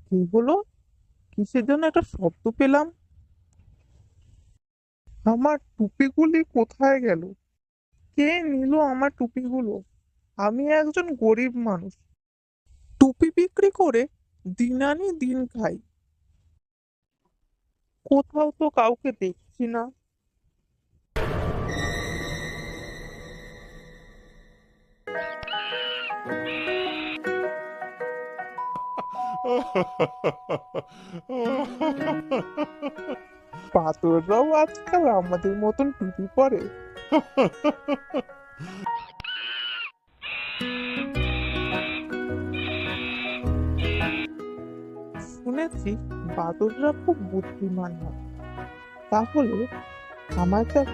কি হলো? কিসের জন্য একটা শব্দ পেলাম? আমার টুপিগুলি কোথায় গেল? কে নিল আমার টুপিগুলো? আমি একজন গরিব মানুষ, টুপি বিক্রি করে দিন আনি দিন খাই। কোথাও তো কাউকে দেখছি না। পাথররাও আজকাল আমাদের মতন টুপি পরে। শুনেছি বাদররা খুব বুদ্ধিমান হয়। তাহলে আমার তো